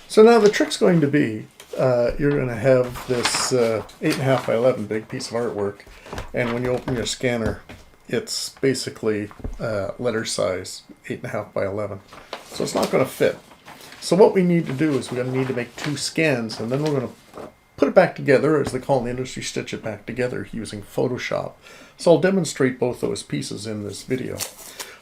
So now the trick's going to be, you're going to have this 8.5 by 11 big piece of artwork, and when you open your scanner, it's basically letter size 8.5 by 11. So it's not going to fit. So what we need to do is we're going to need to make 2 scans, and then we're going to put it back together, as they call in the industry, stitch it back together using Photoshop. So I'll demonstrate both those pieces in this video.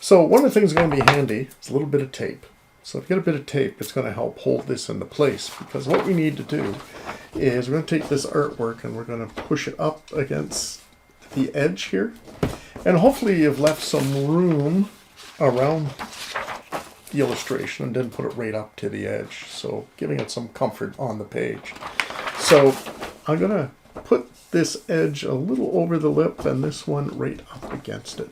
So one of the things that's going to be handy is a little bit of tape. So if you get a bit of tape, it's going to help hold this into place, because what we need to do is we're going to take this artwork and we're going to push it up against the edge here. And hopefully you've left some room around the illustration and didn't put it right up to the edge, so giving it some comfort on the page. So I'm going to put this edge a little over the lip and this one right up against it.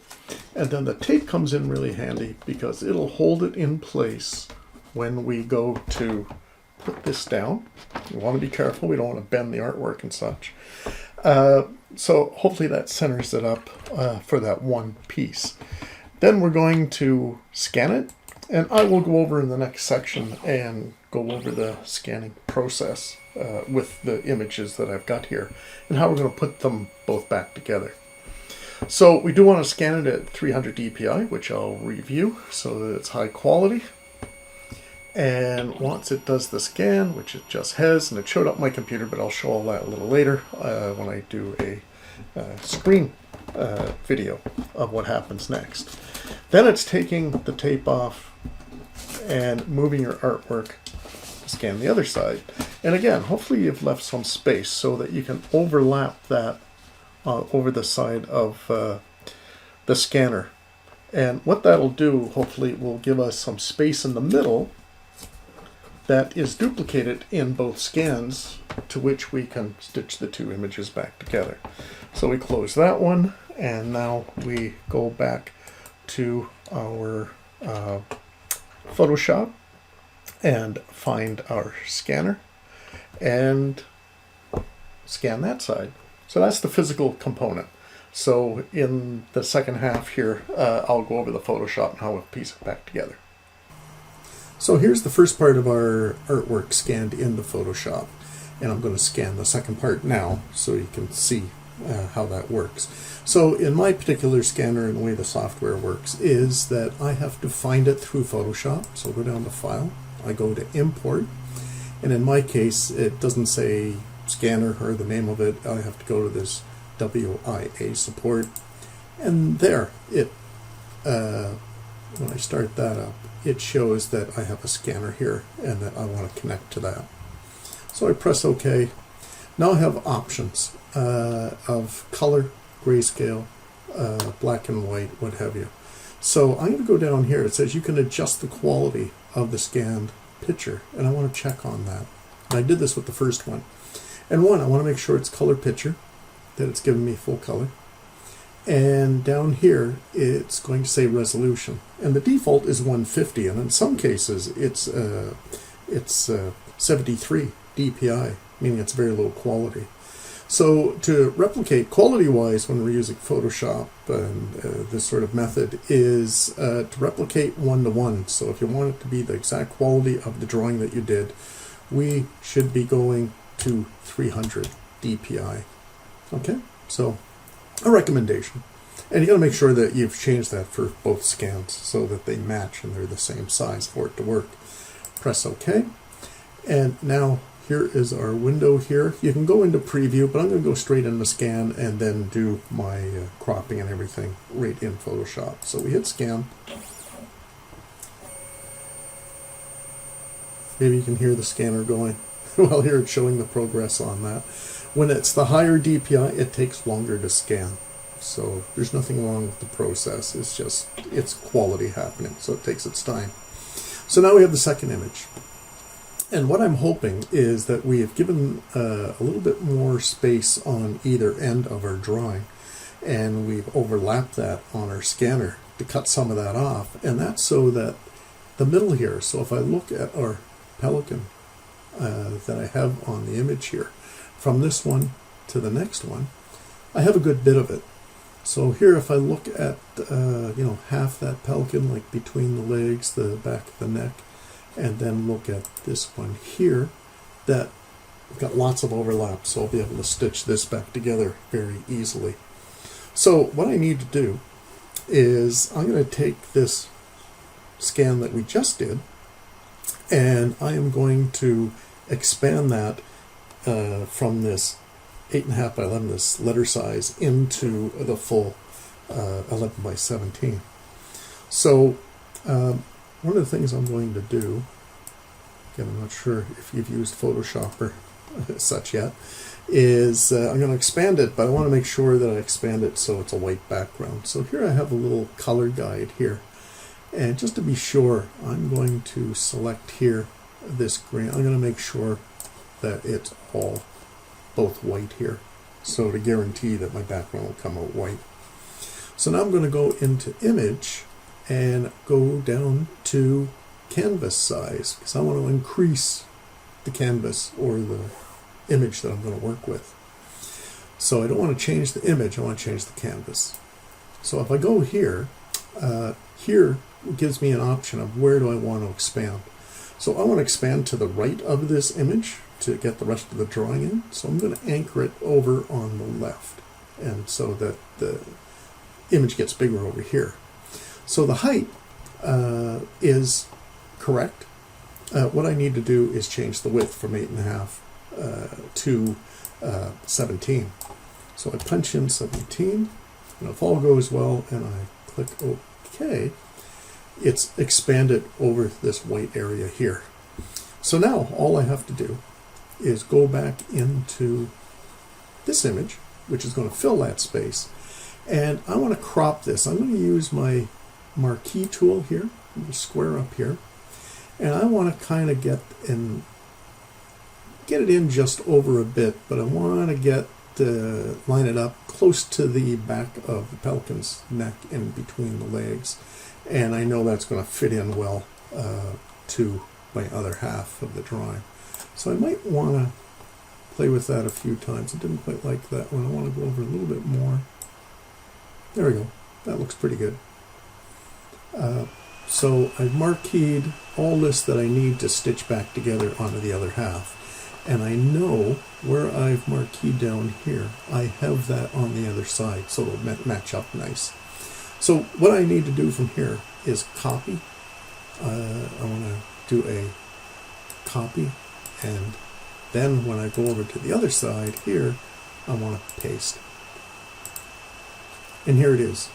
And then the tape comes in really handy because it'll hold it in place when we go to put this down. We want to be careful, we don't want to bend the artwork and such. So hopefully that centers it up for that one piece. Then we're going to scan it, and I will go over in the next section and go over the scanning process with the images that I've got here and how we're going to put them both back together. So we do want to scan it at 300 dpi, which I'll review so that it's high quality. And once it does the scan, which it just has, and it showed up my computer, but I'll show all that a little later when I do a screen video of what happens next. Then it's taking the tape off and moving your artwork to scan the other side. And again, hopefully you've left some space so that you can overlap that over the side of the scanner. And what that'll do, hopefully, will give us some space in the middle that is duplicated in both scans, to which we can stitch the 2 images back together. So we close that one, and now we go back to our Photoshop and find our scanner and scan that side. So that's the physical component. So in the second half here, I'll go over the Photoshop and how we'll piece it back together. So here's the first part of our artwork scanned in the Photoshop. And I'm going to scan the second part now so you can see how that works. So in my particular scanner, and the way the software works is that I have to find it through Photoshop. So I'll go down to File, I go to Import, and in my case it doesn't say scanner or the name of it. I have to go to this WIA support, and there it when I start that up, it shows that I have a scanner here and that I want to connect to that. So I press OK. Now I have options of color, grayscale, black and white, what have you. So I'm going to go down here. It says you can adjust the quality of the scanned picture, and I want to check on that. And I did this with the first one. And one, I want to make sure it's color picture, that it's giving me full color. And down here, it's going to say resolution. And the default is 150, and in some cases, it's 73 dpi, meaning it's very low quality. So to replicate quality-wise when we're using Photoshop and this sort of method is to replicate 1-to-1. So if you want it to be the exact quality of the drawing that you did, we should be going to 300 dpi. Okay, so a recommendation. And you got to make sure that you've changed that for both scans so that they match and they're the same size for it to work. Press OK. And now here is our window here. You can go into preview, but I'm going to go straight into scan and then do my cropping and everything right in Photoshop. So we hit scan. Maybe you can hear the scanner going. Well, here it's showing the progress on that. When it's the higher DPI, it takes longer to scan. So there's nothing wrong with the process. It's just, it's quality happening, so it takes its time. So now we have the second image. And what I'm hoping is that we have given a little bit more space on either end of our drawing, and we've overlapped that on our scanner to cut some of that off. And that's so that the middle here, so if I look at our pelican that I have on the image here, from this one to the next one, I have a good bit of it. So here, if I look at half that pelican, like between the legs, the back of the neck, and then look at this one here that got lots of overlap, so I'll be able to stitch this back together very easily. So what I need to do is I'm going to take this scan that we just did, and I am going to expand that from this 8.5 by 11, this letter size, into the full 11 by 17. So one of the things I'm going to do, again, I'm not sure if you've used Photoshop or such yet, is I'm going to expand it, but I want to make sure that I expand it so it's a white background. So here I have a little color guide here, and just to be sure, I'm going to select here this green. I'm going to make sure that it's all both white here, so to guarantee that my background will come out white. So now I'm going to go into image and go down to canvas size, because I want to increase the canvas or the image that I'm going to work with. So I don't want to change the image, I want to change the canvas. So if I go here, here it gives me an option of where do I want to expand. So I want to expand to the right of this image to get the rest of the drawing in. So I'm going to anchor it over on the left, and so that the image gets bigger over here. So the height is correct. What I need to do is change the width from 8.5 to 17. So I punch in 17, and if all goes well and I click OK, it's expanded over this white area here. So now all I have to do is go back into this image, which is going to fill that space, and I want to crop this. I'm going to use my marquee tool here, the square up here, and I want to kind of get it in just over a bit, but I want to line it up close to the back of the pelican's neck in between the legs, and I know that's going to fit in well to my other half of the drawing. So I might want to play with that a few times. I didn't quite like that one. I want to go over a little bit more. There we go. That looks pretty good. So I've marqueed all this that I need to stitch back together onto the other half. And I know where I've marqueed down here, I have that on the other side, so it'll match up nice. So what I need to do from here is copy. I want to do a copy, and then when I go over to the other side here, I want to paste. And here it is.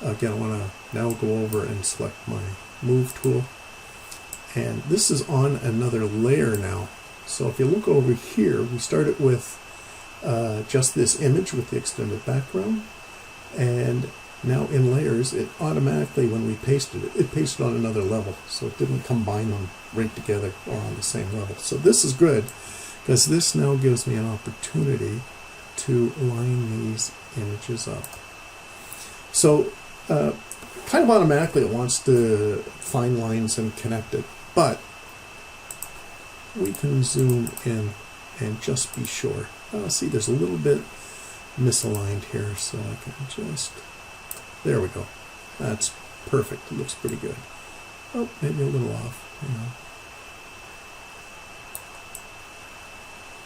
Again, I want to now go over and select my move tool, and this is on another layer now. So if you look over here, we started with just this image with the extended background, and now in layers, it automatically, when we pasted it, it pasted on another level, so it didn't combine them right together or on the same level. So this is good, because this now gives me an opportunity to line these images up. So kind of automatically it wants to find lines and connect it, but we can zoom in and just be sure. See, there's a little bit misaligned here, so I can just, there we go. That's perfect. It looks pretty good. Oh, maybe a little off, you know.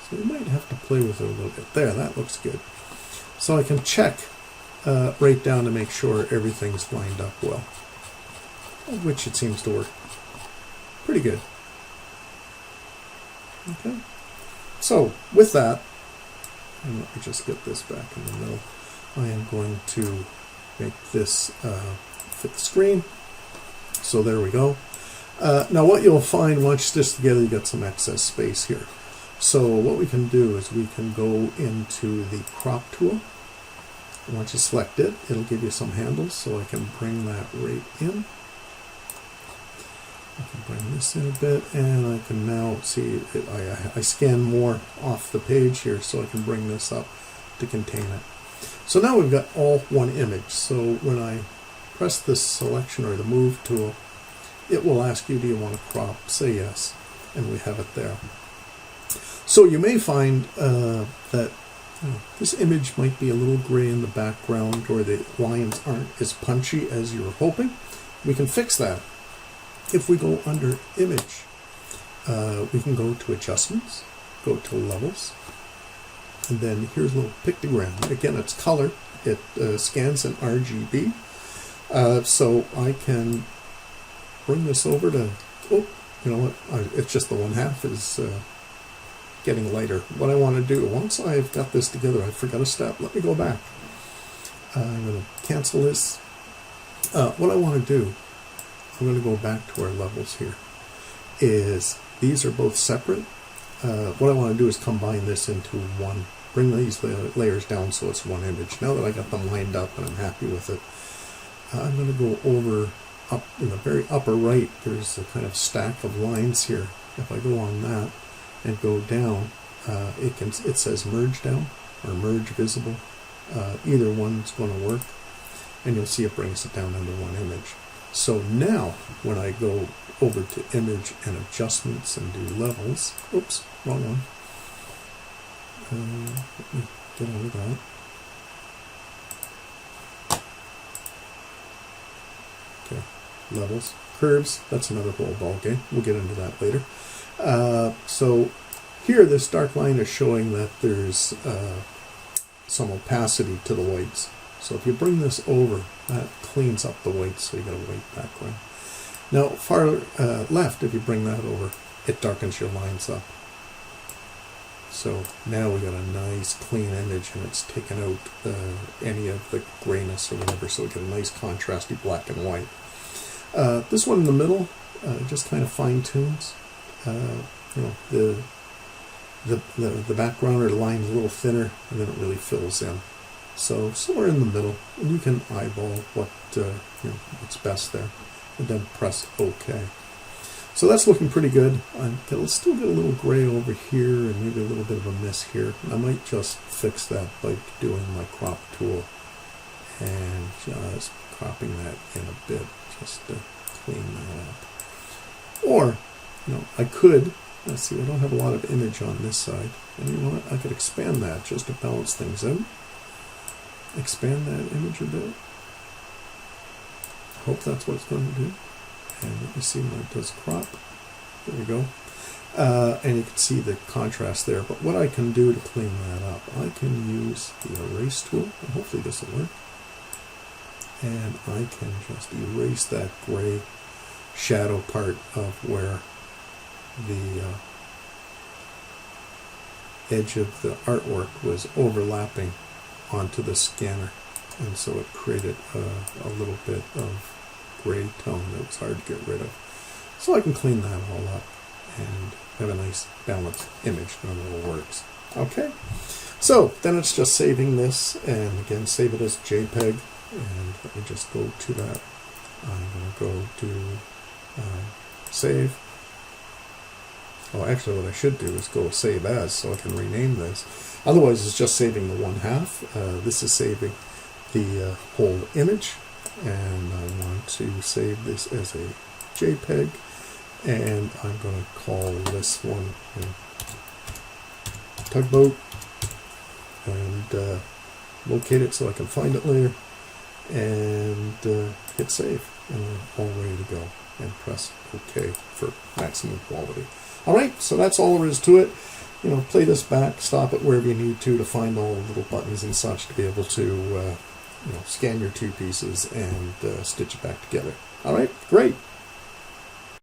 So we might have to play with it a little bit. There, that looks good. So I can check right down to make sure everything's lined up well, which it seems to work pretty good. Okay, so with that, and let me just get this back in the middle, I am going to make this fit the screen. So there we go. Now what you'll find once you stitch together, you got some excess space here. So what we can do is we can go into the crop tool. Once you select it, it'll give you some handles, so I can bring that right in. I can bring this in a bit, and I can now see I scan more off the page here, so I can bring this up to contain it. So now we've got all one image. So when I press this selection or the move tool, it will ask you, do you want to crop? Say yes, and we have it there. So you may find that this image might be a little gray in the background, or the lines aren't as punchy as you were hoping. We can fix that. If we go under image, we can go to adjustments, go to levels, and then here's a little pictogram. Again, it's color. It scans in RGB. So I can bring this over to, oh, you know what, it's just the 1/2 is getting lighter. What I want to do, once I've got this together, I forgot a step. Let me go back. I'm going to cancel this. What I want to do, I'm going to go back to our levels here, is these are both separate. What I want to do is combine this into one, bring these layers down so it's one image. Now that I got them lined up and I'm happy with it, I'm going to go over, up in the very upper right, there's a kind of stack of lines here. If I go on that and go down, it says merge down or merge visible. Either one's going to work, and you'll see it brings it down under one image. So now when I go over to image and adjustments and do levels, oops, wrong one. Let me get over that. Okay, levels, curves, that's another whole ball game. We'll get into that later. So here this dark line is showing that there's some opacity to the whites. So if you bring this over, that cleans up the whites, so you get a white background. Now far left, if you bring that over, it darkens your lines up. So now we got a nice clean image, and it's taken out any of the grayness or whatever, so we get a nice contrasty black and white. This one in the middle just kind of fine tunes. You know, the background or the line's a little thinner, and then it really fills in. So somewhere in the middle, and you can eyeball what's best there, and then press OK. So that's looking pretty good. I'll still get a little gray over here, and maybe a little bit of a miss here. I might just fix that by doing my crop tool and just cropping that in a bit, just to clean that up. Or, you know, I could. Let's see, I don't have a lot of image on this side. And you know what? I could expand that just to balance things out. Expand that image a bit. Hope that's what it's going to do. And let me see when it does crop. There we go. And you can see the contrast there. But what I can do to clean that up, I can use the erase tool. And hopefully this will work. And I can just erase that gray shadow part of where the edge of the artwork was overlapping onto the scanner, and so it created a little bit of gray tone that was hard to get rid of. So I can clean that all up and have a nice balanced image that all works. Okay, so then it's just saving this, and again save it as JPEG, and let me just go to that. I'm going to go to save. Oh, actually what I should do is go save as, so I can rename this. Otherwise it's just saving the 1/2. This is saving the whole image, and I want to save this as a JPEG, and I'm going to call this one Tugboat, and locate it so I can find it later, and hit save, and we're all ready to go, and press OK for maximum quality. Alright, so that's all there is to it. You know, play this back, stop it wherever you need to find all the little buttons and such to be able to scan your two pieces and stitch it back together. Alright, great.